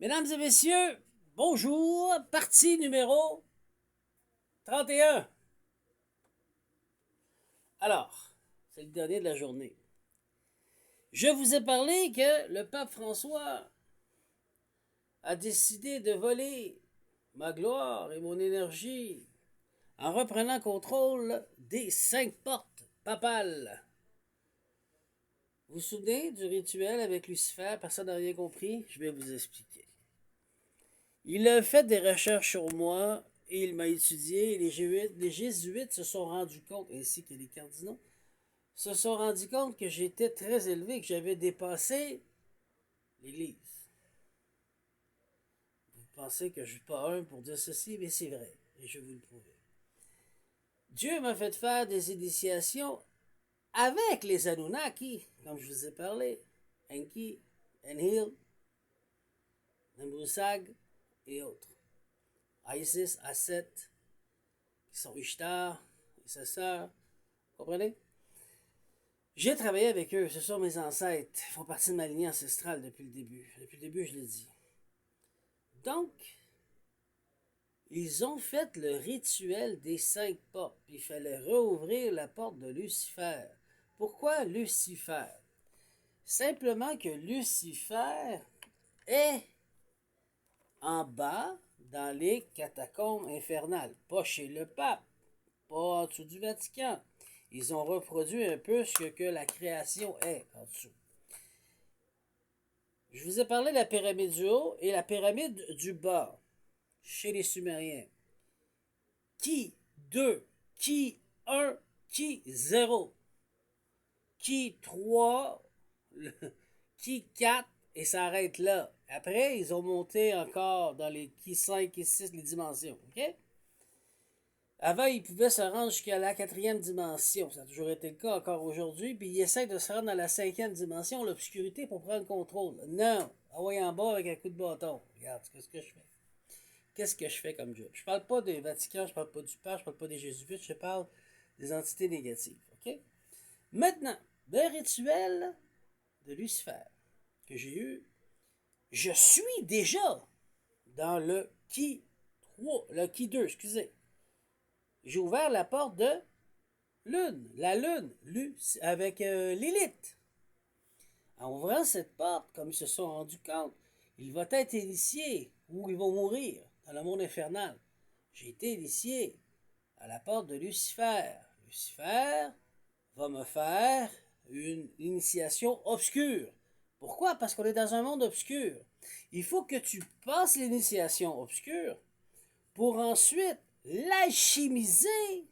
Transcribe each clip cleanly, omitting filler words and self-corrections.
Mesdames et messieurs, bonjour, partie numéro 31. Alors, c'est le dernier de la journée. Je vous ai parlé que le pape François a décidé de voler ma gloire et mon énergie en reprenant contrôle des 5 portes papales. Vous vous souvenez du rituel avec Lucifer? Personne n'a rien compris? Je vais vous expliquer. Il a fait des recherches sur moi et il m'a étudié. Les jésuites se sont rendus compte, ainsi que les cardinaux, se sont rendus compte que j'étais très élevé, que j'avais dépassé l'Église. Vous pensez que je ne suis pas un pour dire ceci, mais c'est vrai, et je vais vous le prouver. Dieu m'a fait faire des initiations avec les Anunnaki, comme je vous ai parlé, Enki, Enlil, Nambusag et autres. Isis, Aset, qui sont Ishtar et sa sœur. Vous comprenez? J'ai travaillé avec eux, ce sont mes ancêtres. Ils font partie de ma lignée ancestrale depuis le début. Depuis le début, je l'ai dit. Donc, ils ont fait le rituel des 5 portes. Il fallait rouvrir la porte de Lucifer. Pourquoi Lucifer? Simplement que Lucifer est en bas dans les catacombes infernales. Pas chez le pape, pas en dessous du Vatican. Ils ont reproduit un peu ce que la création est en dessous. Je vous ai parlé de la pyramide du haut et la pyramide du bas chez les Sumériens. Qui 2, qui 1, qui 0, qui 3, qui 4 et ça arrête là. Après, ils ont monté encore dans les qui 5 et 6 les dimensions. OK? Avant, ils pouvaient se rendre jusqu'à la 4e dimension. Ça a toujours été le cas encore aujourd'hui. Puis ils essaient de se rendre dans la 5e dimension, l'obscurité, pour prendre le contrôle. Non! Envoyez en bas avec un coup de bâton. Regarde, qu'est-ce que je fais? Qu'est-ce que je fais comme job? Je parle pas des Vatican, je parle pas du pape, je parle pas des jésuites, je parle des entités négatives. OK? Maintenant, le rituel de Lucifer que j'ai eu, je suis déjà dans le qui 3, le qui 2, excusez. J'ai ouvert la porte de Lune, la Lune, avec Lilith. En ouvrant cette porte, comme ils se sont rendus compte, il va être initié ou ils vont mourir dans le monde infernal. J'ai été initié à la porte de Lucifer. Lucifer va me faire une initiation obscure. Pourquoi? Parce qu'on est dans un monde obscur. Il faut que tu passes l'initiation obscure pour ensuite l'alchimiser,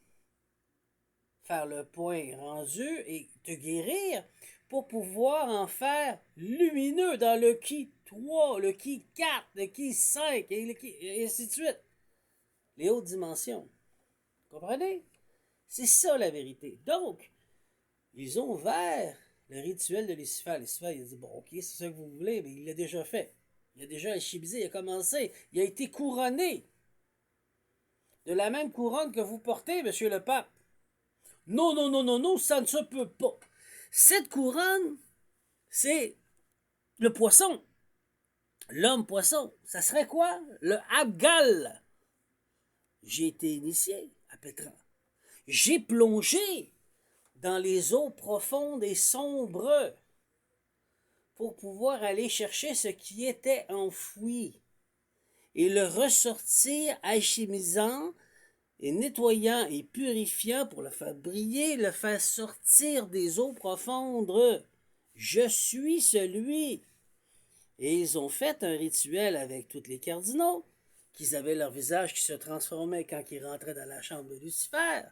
faire le point rendu et te guérir pour pouvoir en faire lumineux dans le qui 3, le qui 4, le qui 5 et ainsi de suite. Les hautes dimensions. Comprenez? C'est ça la vérité. Donc, ils ont ouvert le rituel de Lucifer. Lucifer, il a dit, bon, ok, c'est ça que vous voulez, mais il l'a déjà fait. Il a déjà alchimisé, il a commencé. Il a été couronné de la même couronne que vous portez, monsieur le pape. Non, non, non, non, non, ça ne se peut pas. Cette couronne, c'est le poisson. L'homme poisson. Ça serait quoi? Le Abgal. J'ai été initié à Pétra. J'ai plongé dans les eaux profondes et sombres pour pouvoir aller chercher ce qui était enfoui et le ressortir alchimisant et nettoyant et purifiant pour le faire briller, le faire sortir des eaux profondes. Je suis celui. Et ils ont fait un rituel avec tous les cardinaux, qu'ils avaient leur visage qui se transformait quand ils rentraient dans la chambre de Lucifer,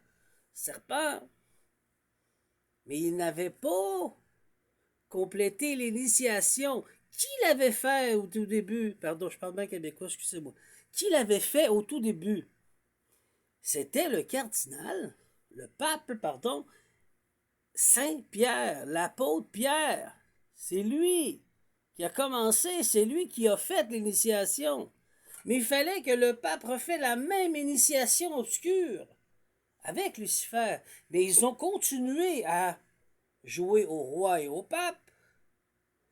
serpent. Mais ils n'avaient pas complété l'initiation. Qui l'avait fait au tout début? Pardon, je parle bien québécois, excusez-moi. Qui l'avait fait au tout début? C'était le cardinal, le pape, pardon, Saint-Pierre, l'apôtre Pierre. C'est lui qui a commencé, c'est lui qui a fait l'initiation. Mais il fallait que le pape refait la même initiation obscure avec Lucifer. Mais ils ont continué à jouer au roi et au pape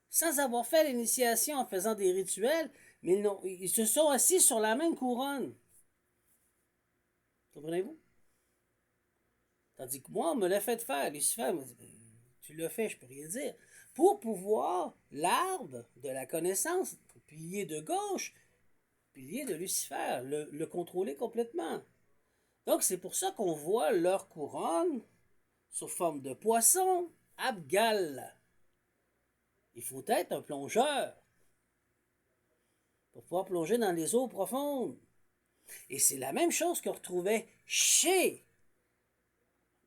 sans avoir fait l'initiation en faisant des rituels, mais non, ils se sont assis sur la même couronne. Comprenez-vous? Tandis que moi, on me l'a fait faire. Lucifer m'a dit, ben, tu l'as fait, je peux rien dire. Pour pouvoir, l'arbre de la connaissance, pilier de gauche, pilier de Lucifer, le contrôler complètement. Donc, c'est pour ça qu'on voit leur couronne sous forme de poisson, Abgal. Il faut être un plongeur pour pouvoir plonger dans les eaux profondes. Et c'est la même chose qu'on retrouvait chez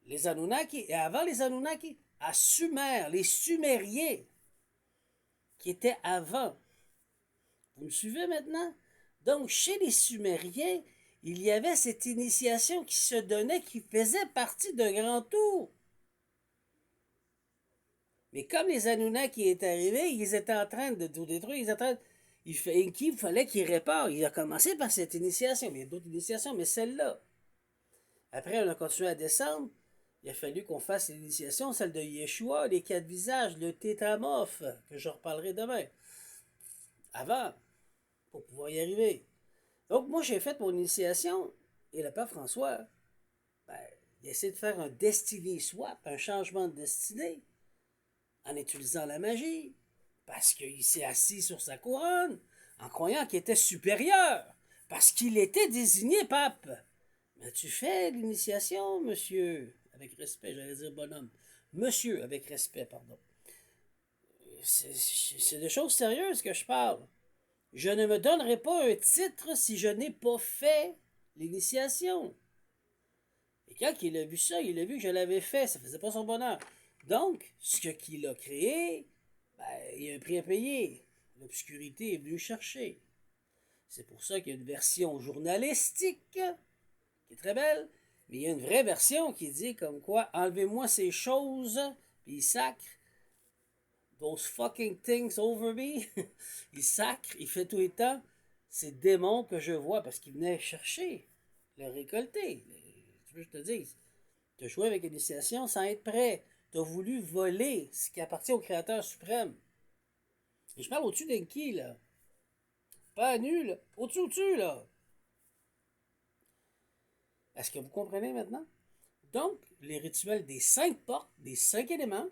les Anunnaki et avant les Anunnaki, à Sumer, les Sumériens, qui étaient avant. Vous me suivez maintenant? Donc, chez les Sumériens, il y avait cette initiation qui se donnait, qui faisait partie d'un grand tout. Mais comme les Anunnaki étaient arrivés, ils étaient en train de tout détruire, ils étaient en train de... Il fallait qu'il répare. Il a commencé par cette initiation. Il y a d'autres initiations, mais celle-là. Après, on a continué à descendre. Il a fallu qu'on fasse l'initiation, celle de Yeshua, les 4 visages, le tétramorphe, que je reparlerai demain. Avant, pour pouvoir y arriver. Donc, moi, j'ai fait mon initiation, et le Père François, ben, il essaie de faire un destiny swap, un changement de destinée, en utilisant la magie, parce qu'il s'est assis sur sa couronne, en croyant qu'il était supérieur, parce qu'il était désigné pape. Mais tu fais l'initiation, monsieur, avec respect, j'allais dire bonhomme. Monsieur, avec respect, pardon. C'est de choses sérieuses que je parle. Je ne me donnerai pas un titre si je n'ai pas fait l'initiation. Et quand il a vu ça, il a vu que je l'avais fait, ça faisait pas son bonheur. Donc, ce qu'il a créé, ben, il y a un prix à payer. L'obscurité est venue chercher. C'est pour ça qu'il y a une version journalistique, qui est très belle, mais il y a une vraie version qui dit comme quoi, enlevez-moi ces choses, puis il sacre, those fucking things over me, il sacre, il fait tout le temps, ces démons que je vois, parce qu'il venait chercher, le récolter. Tu veux que je te dise? Tu as joué avec l'initiation sans être prêt. Tu as voulu voler ce qui appartient au Créateur suprême. Et je parle au-dessus d'Enki, là. Pas à nu, là. Au-dessus, là. Est-ce que vous comprenez maintenant? Donc, les rituels des 5 portes, des 5 éléments.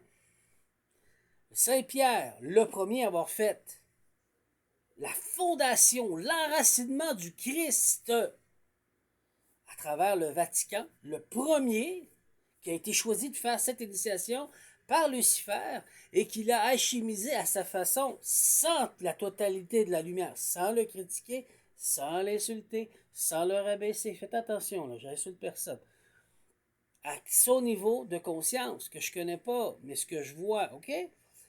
Saint-Pierre, le premier à avoir fait la fondation, l'enracinement du Christ à travers le Vatican, le premier qui a été choisi de faire cette initiation par Lucifer et qu'il a alchimisé à sa façon sans la totalité de la lumière, sans le critiquer, sans l'insulter, sans le rabaisser. Faites attention, là, j'insulte personne. À son niveau de conscience, que je connais pas, mais ce que je vois, ok?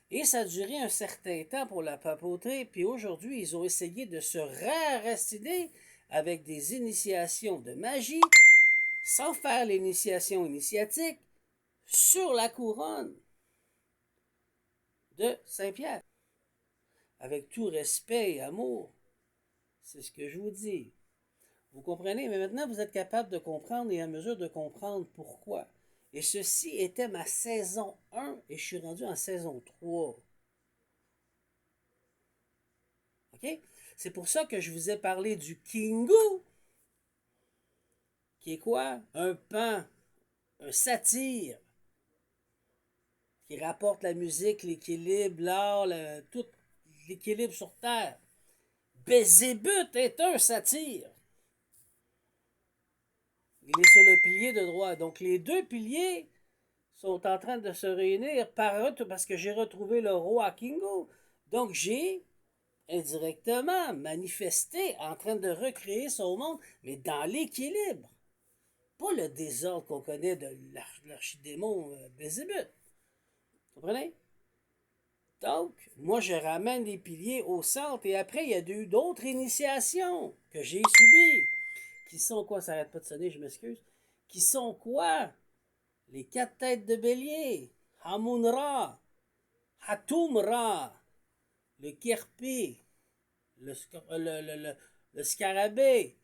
Et ça a duré un certain temps pour la papauté, puis aujourd'hui, ils ont essayé de se raciner avec des initiations de magie, sans faire l'initiation initiatique, sur la couronne de Saint-Pierre. Avec tout respect et amour. C'est ce que je vous dis. Vous comprenez? Mais maintenant, vous êtes capable de comprendre et à mesure de comprendre pourquoi. Et ceci était ma saison 1 et je suis rendu en saison 3. OK? C'est pour ça que je vous ai parlé du Kingu, qui est quoi? Un pan, un satyre, qui rapporte la musique, l'équilibre, l'art, tout l'équilibre sur Terre. Bézébuth est un satyre. Il est sur le pilier de droit. Donc les deux piliers sont en train de se réunir parce que j'ai retrouvé le roi Kingu. Donc j'ai indirectement manifesté en train de recréer son monde, mais dans l'équilibre. Pas le désordre qu'on connaît de l'archidémon Bézébuth. Vous comprenez? Donc, moi, je ramène les piliers au centre et après, il y a eu d'autres initiations que j'ai subies. Qui sont quoi? Ça n'arrête pas de sonner, je m'excuse. Qui sont quoi? Les 4 têtes de bélier. Hamun-Ra, Hatum-Ra, le Kerpé, le scarabée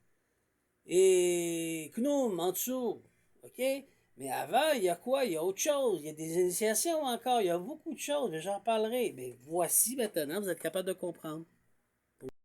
et Knoum en dessous. OK? Mais avant, il y a quoi? Il y a autre chose. Il y a des initiations encore. Il y a beaucoup de choses. Mais j'en parlerai. Mais voici maintenant, vous êtes capable de comprendre.